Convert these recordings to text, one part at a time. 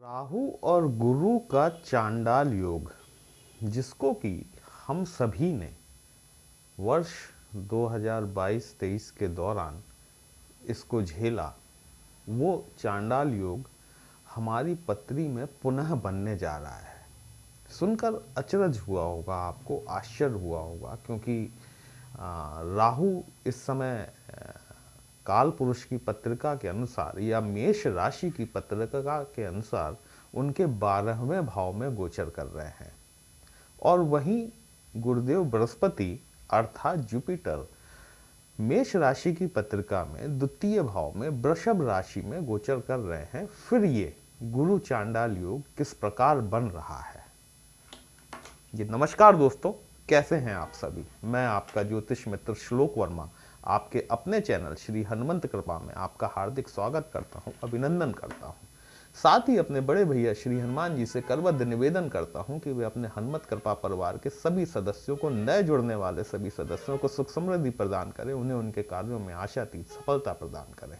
राहु और गुरु का चांडाल योग, जिसको कि हम सभी ने वर्ष 2022-23 के दौरान इसको झेला, वो चांडाल योग हमारी पत्री में पुनः बनने जा रहा है। सुनकर अचरज हुआ होगा, आपको आश्चर्य हुआ होगा, क्योंकि राहु इस समय काल पुरुष की पत्रिका के अनुसार या मेष राशि की पत्रिका के अनुसार उनके 12वें भाव में गोचर कर रहे हैं, और वहीं गुरुदेव बृहस्पति अर्थात जुपिटर मेष राशि की पत्रिका में द्वितीय भाव में वृषभ राशि में गोचर कर रहे हैं। फिर ये गुरु चांडाल योग किस प्रकार बन रहा है। जी नमस्कार दोस्तों, कैसे हैं आप सभी। मैं आपका ज्योतिष मित्र श्लोक वर्मा आपके अपने चैनल श्री हनुमंत कृपा में आपका हार्दिक स्वागत करता हूं, अभिनंदन करता हूं। साथ ही अपने बड़े भैया श्री हनुमान जी से करबद्ध निवेदन करता हूं कि वे अपने हनुमत कृपा परिवार के सभी सदस्यों को, नए जुड़ने वाले सभी सदस्यों को सुख समृद्धि प्रदान करें, उन्हें उनके कार्यों में आशातीत सफलता प्रदान करें।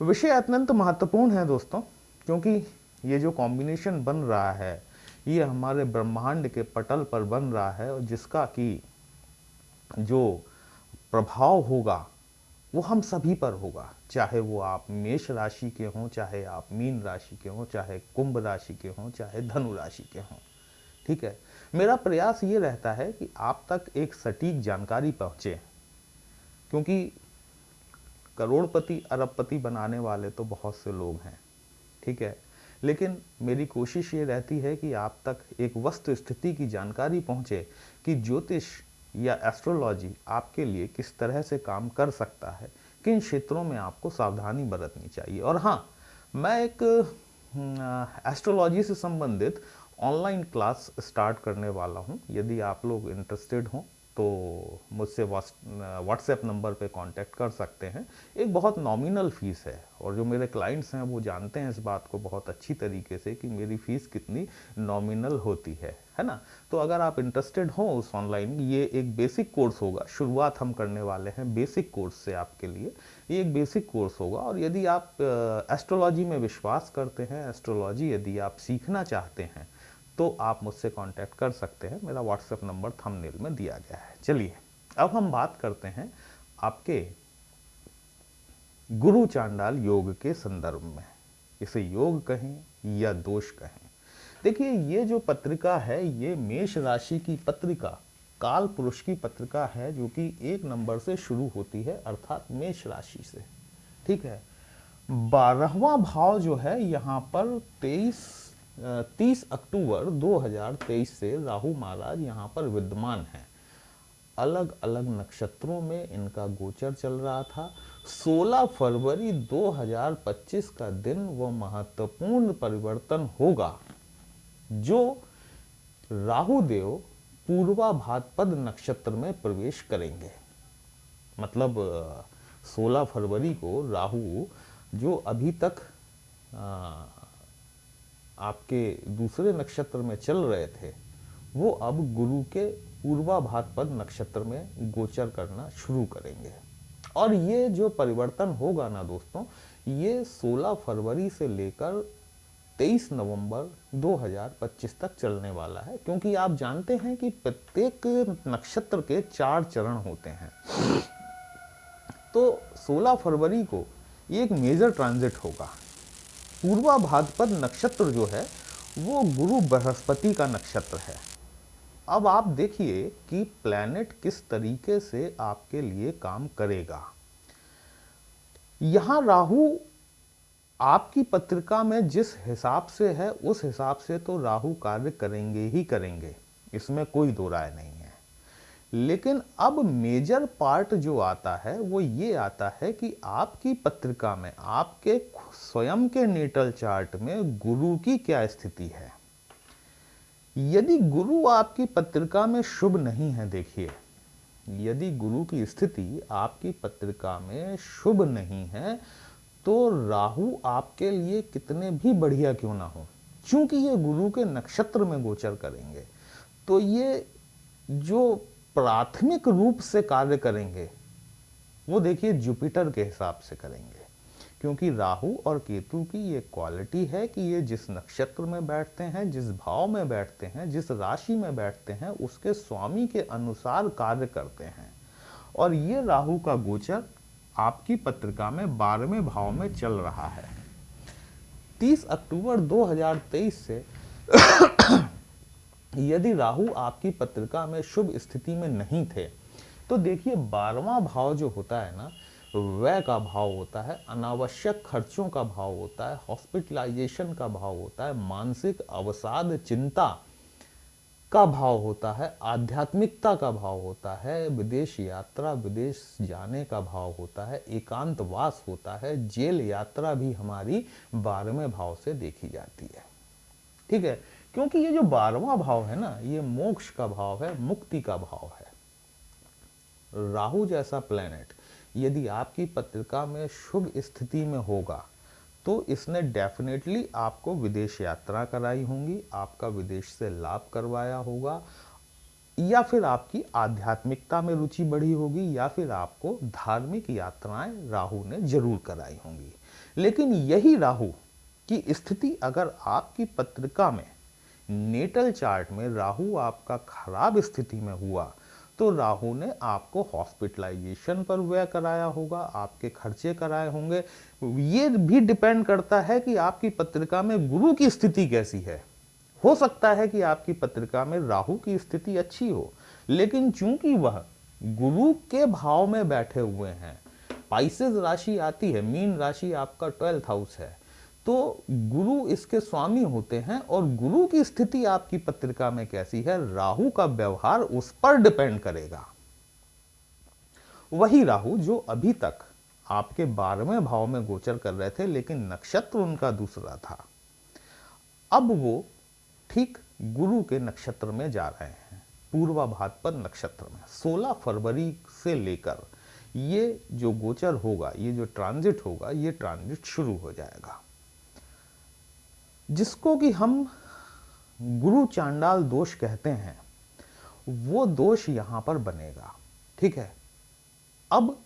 विषय अत्यंत महत्वपूर्ण है दोस्तों, क्योंकि ये जो कॉम्बिनेशन बन रहा है ये हमारे ब्रह्मांड के पटल पर बन रहा है, और जिसका कि जो प्रभाव होगा वो हम सभी पर होगा, चाहे वो आप मेष राशि के हों, चाहे आप मीन राशि के हों, चाहे कुंभ राशि के हों, चाहे धनु राशि के हों। ठीक है, मेरा प्रयास ये रहता है कि आप तक एक सटीक जानकारी पहुंचे, क्योंकि करोड़पति अरबपति बनाने वाले तो बहुत से लोग हैं, ठीक है, लेकिन मेरी कोशिश ये रहती है कि आप तक एक वस्तु स्थिति की जानकारी पहुंचे कि ज्योतिष या एस्ट्रोलॉजी आपके लिए किस तरह से काम कर सकता है, किन क्षेत्रों में आपको सावधानी बरतनी चाहिए। और हाँ, मैं एक एस्ट्रोलॉजी से संबंधित ऑनलाइन क्लास स्टार्ट करने वाला हूँ। यदि आप लोग इंटरेस्टेड हों तो मुझसे व्हाट्सएप नंबर पे कांटेक्ट कर सकते हैं। एक बहुत नॉमिनल फ़ीस है, और जो मेरे क्लाइंट्स हैं वो जानते हैं इस बात को बहुत अच्छी तरीके से कि मेरी फ़ीस कितनी नॉमिनल होती है ना। तो अगर आप इंटरेस्टेड हों उस ऑनलाइन, ये एक बेसिक कोर्स होगा, शुरुआत हम करने वाले हैं बेसिक कोर्स से आपके लिए। ये एक बेसिक कोर्स होगा, और यदि आप एस्ट्रोलॉजी में विश्वास करते हैं, एस्ट्रोलॉजी यदि आप सीखना चाहते हैं, तो आप मुझसे कांटेक्ट कर सकते हैं। मेरा व्हाट्सएप नंबर थंबनेल में दिया गया है। चलिए अब हम बात करते हैं आपके गुरु चांडाल योग के संदर्भ में। इसे योग कहें या दोष कहें, देखिए ये जो पत्रिका है ये मेष राशि की पत्रिका, काल पुरुष की पत्रिका है, जो कि 1 नंबर से शुरू होती है, अर्थात मेष राशि से। ठीक है, 12वां भाव जो है यहाँ पर 30 अक्टूबर 2023 से राहु महाराज यहाँ पर विद्यमान हैं। अलग अलग नक्षत्रों में इनका गोचर चल रहा था। 16 फरवरी 2025 का दिन वो महत्वपूर्ण परिवर्तन होगा, जो राहु देव पूर्वा भाद्रपद नक्षत्र में प्रवेश करेंगे। मतलब 16 फरवरी को राहु जो अभी तक आपके दूसरे नक्षत्र में चल रहे थे, वो अब गुरु के पूर्वा भाद्रपद नक्षत्र में गोचर करना शुरू करेंगे। और ये जो परिवर्तन होगा ना दोस्तों, ये 16 फरवरी से लेकर 23 नवंबर 2025 तक चलने वाला है, क्योंकि आप जानते हैं कि प्रत्येक नक्षत्र के 4 चरण होते हैं। तो 16 फरवरी को ये एक मेजर ट्रांजिट होगा। पूर्वा भाद्रपद नक्षत्र जो है वो गुरु बृहस्पति का नक्षत्र है। अब आप देखिए कि प्लैनेट किस तरीके से आपके लिए काम करेगा। यहां राहु आपकी पत्रिका में जिस हिसाब से है उस हिसाब से तो राहु कार्य करेंगे ही करेंगे, इसमें कोई दो राय नहीं है। लेकिन अब मेजर पार्ट जो आता है वो ये आता है कि आपकी पत्रिका में, आपके स्वयं के नेटल चार्ट में गुरु की क्या स्थिति है। यदि गुरु आपकी पत्रिका में शुभ नहीं है, देखिए यदि गुरु की स्थिति आपकी पत्रिका में शुभ नहीं है, तो राहु आपके लिए कितने भी बढ़िया क्यों ना हो, चूंकि ये गुरु के नक्षत्र में गोचर करेंगे, तो ये जो प्राथमिक रूप से कार्य करेंगे वो देखिए जुपिटर के हिसाब से करेंगे। क्योंकि राहु और केतु की ये क्वालिटी है कि ये जिस नक्षत्र में बैठते हैं, जिस भाव में बैठते हैं, जिस राशि में बैठते हैं, उसके स्वामी के अनुसार कार्य करते हैं। और ये राहु का गोचर आपकी पत्रिका में 12वें भाव में चल रहा है। 30 अक्टूबर 2023 से यदि राहु आपकी पत्रिका में शुभ स्थिति में नहीं थे तो देखिए 12वां भाव जो होता है ना, व्यय का भाव होता है, अनावश्यक खर्चों का भाव होता है, हॉस्पिटलाइजेशन का भाव होता है, मानसिक अवसाद चिंता का भाव होता है, आध्यात्मिकता का भाव होता है, विदेश यात्रा, विदेश जाने का भाव होता है, एकांतवास होता है, जेल यात्रा भी हमारी 12वें भाव से देखी जाती है। ठीक है, क्योंकि ये जो 12वां भाव है ना, ये मोक्ष का भाव है, मुक्ति का भाव है। राहु जैसा प्लेनेट यदि आपकी पत्रिका में शुभ स्थिति में होगा तो इसने डेफिनेटली आपको विदेश यात्रा कराई होंगी, आपका विदेश से लाभ करवाया होगा, या फिर आपकी आध्यात्मिकता में रुचि बढ़ी होगी, या फिर आपको धार्मिक यात्राएं राहु ने जरूर कराई होंगी। लेकिन यही राहु की स्थिति अगर आपकी पत्रिका में नेटल चार्ट में राहु आपका खराब स्थिति में हुआ तो राहु ने आपको हॉस्पिटलाइजेशन पर व्यय कराया होगा, आपके खर्चे कराए होंगे। ये भी डिपेंड करता है कि आपकी पत्रिका में गुरु की स्थिति कैसी है। हो सकता है कि आपकी पत्रिका में राहु की स्थिति अच्छी हो, लेकिन चूंकि वह गुरु के भाव में बैठे हुए हैं, पाइसेस राशि आती है, मीन राशि आपका 12th हाउस है, तो गुरु इसके स्वामी होते हैं, और गुरु की स्थिति आपकी पत्रिका में कैसी है, राहु का व्यवहार उस पर डिपेंड करेगा। वही राहु जो अभी तक आपके 12वें भाव में गोचर कर रहे थे, लेकिन नक्षत्र उनका दूसरा था, अब वो ठीक गुरु के नक्षत्र में जा रहे हैं, पूर्वा भाद्रपद नक्षत्र में। 16 फरवरी से लेकर ये जो गोचर होगा, ये जो ट्रांजिट होगा, ये ट्रांजिट शुरू हो जाएगा, जिसको कि हम गुरु चांडाल दोष कहते हैं। वो दोष यहां पर बनेगा। ठीक है, अब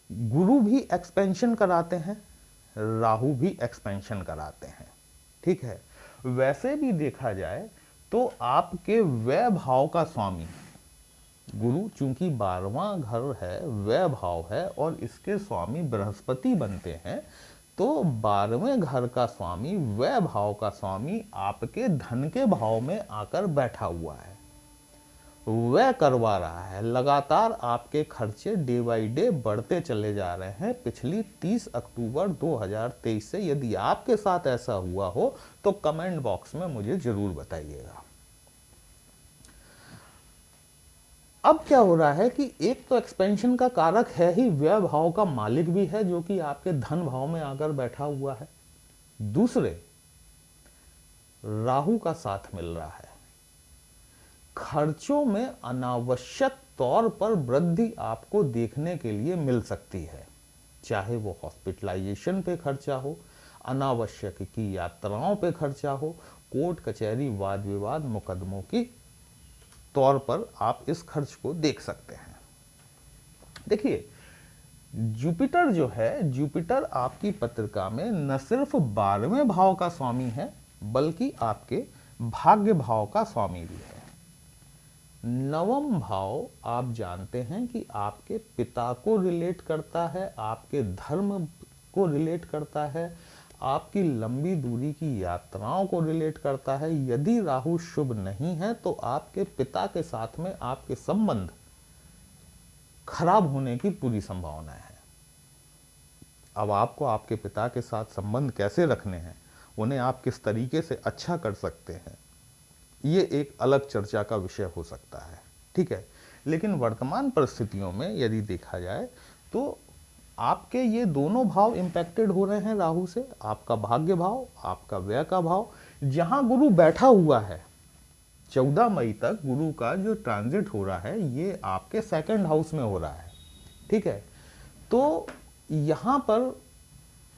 गुरु भी एक्सपेंशन कराते हैं, राहु भी एक्सपेंशन कराते हैं। ठीक है, वैसे भी देखा जाए तो आपके व्यय भाव का स्वामी गुरु, चूंकि 12वां घर है, व्यय भाव है, और इसके स्वामी बृहस्पति बनते हैं, तो 12वें घर का स्वामी, व्यय भाव का स्वामी आपके धन के भाव में आकर बैठा हुआ है, व्यय करवा रहा है। लगातार आपके खर्चे डे बाई डे बढ़ते चले जा रहे हैं पिछली 30 अक्टूबर 2023 से। यदि आपके साथ ऐसा हुआ हो तो कमेंट बॉक्स में मुझे जरूर बताइएगा। अब क्या हो रहा है कि एक तो एक्सपेंशन का कारक है ही, व्यय भाव का मालिक भी है जो कि आपके धन भाव में आकर बैठा हुआ है। दूसरे, राहु का साथ मिल रहा है, खर्चों में अनावश्यक तौर पर वृद्धि आपको देखने के लिए मिल सकती है, चाहे वो हॉस्पिटलाइजेशन पे खर्चा हो, अनावश्यक की यात्राओं पे खर्चा हो, कोर्ट कचहरी वाद विवाद मुकदमों की तौर पर आप इस खर्च को देख सकते हैं। देखिए, जुपिटर जो है, जुपिटर आपकी पत्रिका में न सिर्फ 12वें भाव का स्वामी है, बल्कि आपके भाग्य भाव का स्वामी भी है। 9वां भाव आप जानते हैं कि आपके पिता को रिलेट करता है, आपके धर्म को रिलेट करता है, आपकी लंबी दूरी की यात्राओं को रिलेट करता है। यदि राहु शुभ नहीं है तो आपके पिता के साथ में आपके संबंध खराब होने की पूरी संभावना है। अब आपको आपके पिता के साथ संबंध कैसे रखने हैं, उन्हें आप किस तरीके से अच्छा कर सकते हैं, ये एक अलग चर्चा का विषय हो सकता है। ठीक है, लेकिन वर्तमान परिस्थितियों में यदि देखा जाए तो आपके ये दोनों भाव इंपैक्टेड हो रहे हैं राहु से, आपका भाग्य भाव, आपका व्यय का भाव। जहां गुरु बैठा हुआ है, 14 मई तक गुरु का जो ट्रांजिट हो रहा है ये आपके 2nd हाउस में हो रहा है। ठीक है, तो यहां पर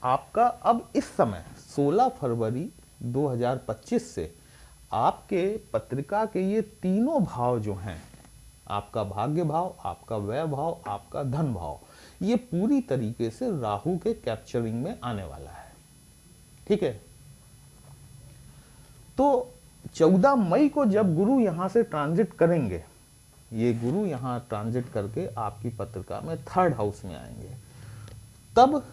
आपका अब इस समय 16 फरवरी 2025 से आपके पत्रिका के ये तीनों भाव जो हैं, आपका भाग्य भाव, आपका व्यय भाव, आपका धन भाव, ये पूरी तरीके से राहु के कैप्चरिंग में आने वाला है। ठीक है, तो 14 मई को जब गुरु यहां से ट्रांजिट करेंगे, ये गुरु यहां ट्रांजिट करके आपकी पत्रिका में 3rd हाउस में आएंगे, तब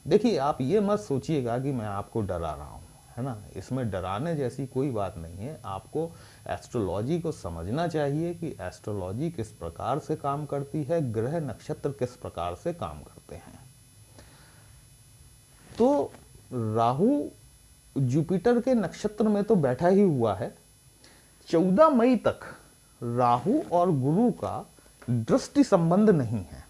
देखिए आप ये मत सोचिएगा कि मैं आपको डरा रहा हूं, है ना, इसमें डराने जैसी कोई बात नहीं है। आपको एस्ट्रोलॉजी को समझना चाहिए कि एस्ट्रोलॉजी किस प्रकार से काम करती है, ग्रह नक्षत्र किस प्रकार से काम करते हैं। तो राहु जुपिटर के नक्षत्र में तो बैठा ही हुआ है। 14 मई तक राहु और गुरु का दृष्टि संबंध नहीं है।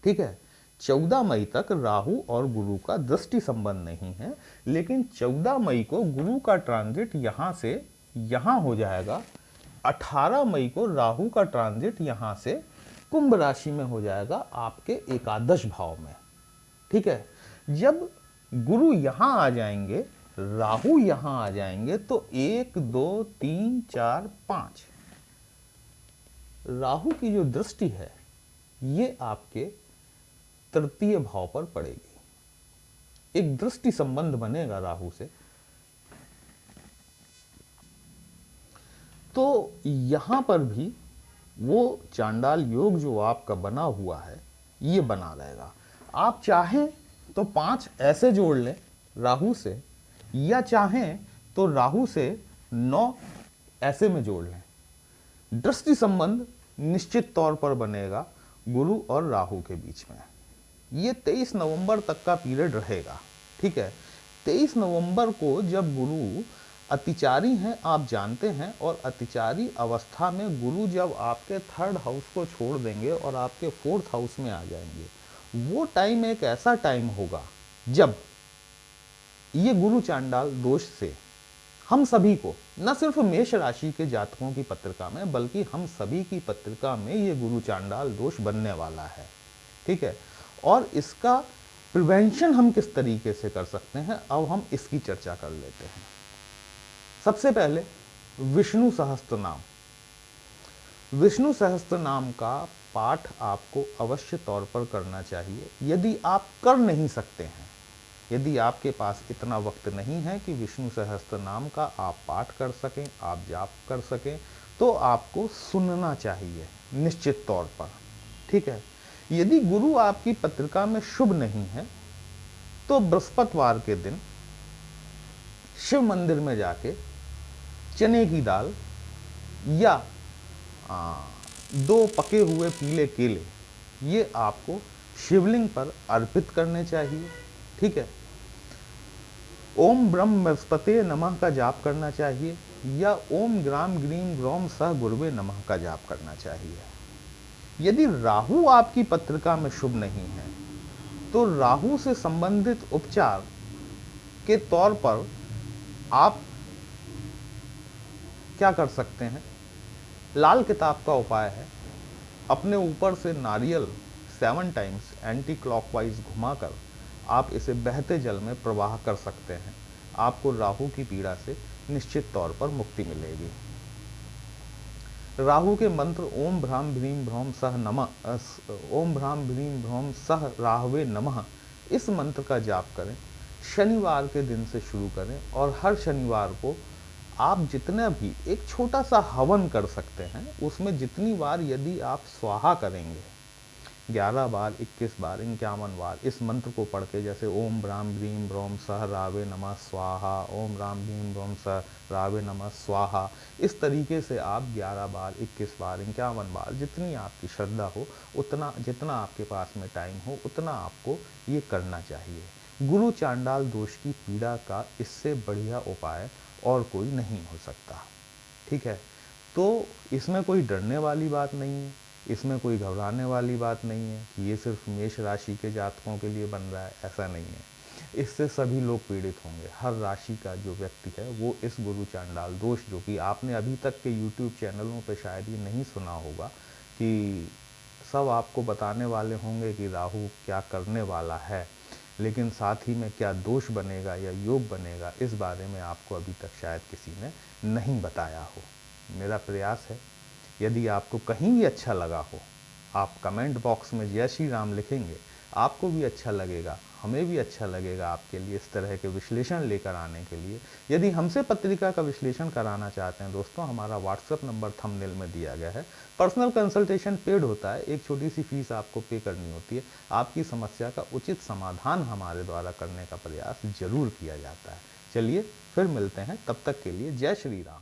ठीक है, 14 मई तक राहु और गुरु का दृष्टि संबंध नहीं है, लेकिन 14 मई को गुरु का ट्रांजिट यहां से यहां हो जाएगा। 18 मई को राहु का ट्रांजिट यहां से कुंभ राशि में हो जाएगा, आपके एकादश भाव में। ठीक है, जब गुरु यहां आ जाएंगे, राहु यहां आ जाएंगे, तो 1 2 3 4 5 राहु की जो दृष्टि है ये आपके तृतीय भाव पर पड़ेगी। एक दृष्टि संबंध बनेगा राहु से। तो यहां पर भी वो चांडाल योग जो आपका बना हुआ है ये बना रहेगा। आप चाहें तो 5 ऐसे जोड़ लें राहु से, या चाहें तो राहु से 9 ऐसे में जोड़ लें। दृष्टि संबंध निश्चित तौर पर बनेगा गुरु और राहु के बीच में। ये 23 नवंबर तक का पीरियड रहेगा। ठीक है, 23 नवंबर को जब गुरु अतिचारी हैं, आप जानते हैं, और अतिचारी अवस्था में गुरु जब आपके 3rd हाउस को छोड़ देंगे और आपके 4th हाउस में आ जाएंगे, वो टाइम एक ऐसा टाइम होगा जब ये गुरु चांडाल दोष से हम सभी को, न सिर्फ मेष राशि के जातकों की पत्रिका में, बल्कि हम सभी की पत्रिका में ये गुरु चांडाल दोष बनने वाला है। ठीक है, और इसका प्रिवेंशन हम किस तरीके से कर सकते हैं, अब हम इसकी चर्चा कर लेते हैं। सबसे पहले विष्णु सहस्त्र नाम। विष्णु सहस्त्र नाम का पाठ आपको अवश्य तौर पर करना चाहिए। यदि आप कर नहीं सकते हैं, यदि आपके पास इतना वक्त नहीं है कि विष्णु सहस्त्र नाम का आप पाठ कर सकें, आप जाप कर सकें, तो आपको सुनना चाहिए निश्चित तौर पर। ठीक है, यदि गुरु आपकी पत्रिका में शुभ नहीं है, तो बृहस्पतिवार के दिन शिव मंदिर में जाके चने की दाल या 2 पके हुए पीले केले ये आपको शिवलिंग पर अर्पित करने चाहिए। ठीक है, ओम ब्रह्म बृहस्पते नमः का जाप करना चाहिए, या ओम ग्राम ग्रीम ग्रौम सह गुरुवे नमः का जाप करना चाहिए। यदि राहु आपकी पत्रिका में शुभ नहीं है, तो राहु से संबंधित उपचार के तौर पर आप क्या कर सकते हैं, लाल किताब का उपाय है, अपने ऊपर से नारियल 7 टाइम्स एंटी क्लॉकवाइज घुमाकर आप इसे बहते जल में प्रवाह कर सकते हैं। आपको राहु की पीड़ा से निश्चित तौर पर मुक्ति मिलेगी। राहु के मंत्र ओम भ्राम भ्रीम भ्रौम सह नमः, ओम भ्राम भ्रीम भ्रौम सह राहवे नमः, इस मंत्र का जाप करें। शनिवार के दिन से शुरू करें, और हर शनिवार को आप जितना भी एक छोटा सा हवन कर सकते हैं, उसमें जितनी बार यदि आप स्वाहा करेंगे, 11 बार, 21 बार, 51 बार इस मंत्र को पढ़ के, जैसे ओम राम भ्रीम ब्रह्म सह रावे नमः स्वाहा, ओम राम भीम ब्रह्म सह रावे नमः स्वाहा, इस तरीके से आप 11 बार, 21 बार, 51 बार, जितनी आपकी श्रद्धा हो उतना, जितना आपके पास में टाइम हो उतना आपको ये करना चाहिए। गुरु चांडाल दोष की पीड़ा का इससे बढ़िया उपाय और कोई नहीं हो सकता। ठीक है, तो इसमें कोई डरने वाली बात नहीं है, इसमें कोई घबराने वाली बात नहीं है कि ये सिर्फ मेष राशि के जातकों के लिए बन रहा है, ऐसा नहीं है। इससे सभी लोग पीड़ित होंगे। हर राशि का जो व्यक्ति है वो इस गुरु चांडाल दोष, जो कि आपने अभी तक के YouTube चैनलों पे शायद ये नहीं सुना होगा, कि सब आपको बताने वाले होंगे कि राहु क्या करने वाला है, लेकिन साथ ही में क्या दोष बनेगा या योग बनेगा, इस बारे में आपको अभी तक शायद किसी ने नहीं बताया हो। मेरा प्रयास है, यदि आपको कहीं भी अच्छा लगा हो आप कमेंट बॉक्स में जय श्री राम लिखेंगे, आपको भी अच्छा लगेगा, हमें भी अच्छा लगेगा आपके लिए इस तरह के विश्लेषण लेकर आने के लिए। यदि हमसे पत्रिका का विश्लेषण कराना चाहते हैं दोस्तों, हमारा व्हाट्सएप नंबर थंबनेल में दिया गया है। पर्सनल कंसल्टेशन पेड होता है, एक छोटी सी फीस आपको पे करनी होती है। आपकी समस्या का उचित समाधान हमारे द्वारा करने का प्रयास जरूर किया जाता है। चलिए फिर मिलते हैं, तब तक के लिए जय श्री राम।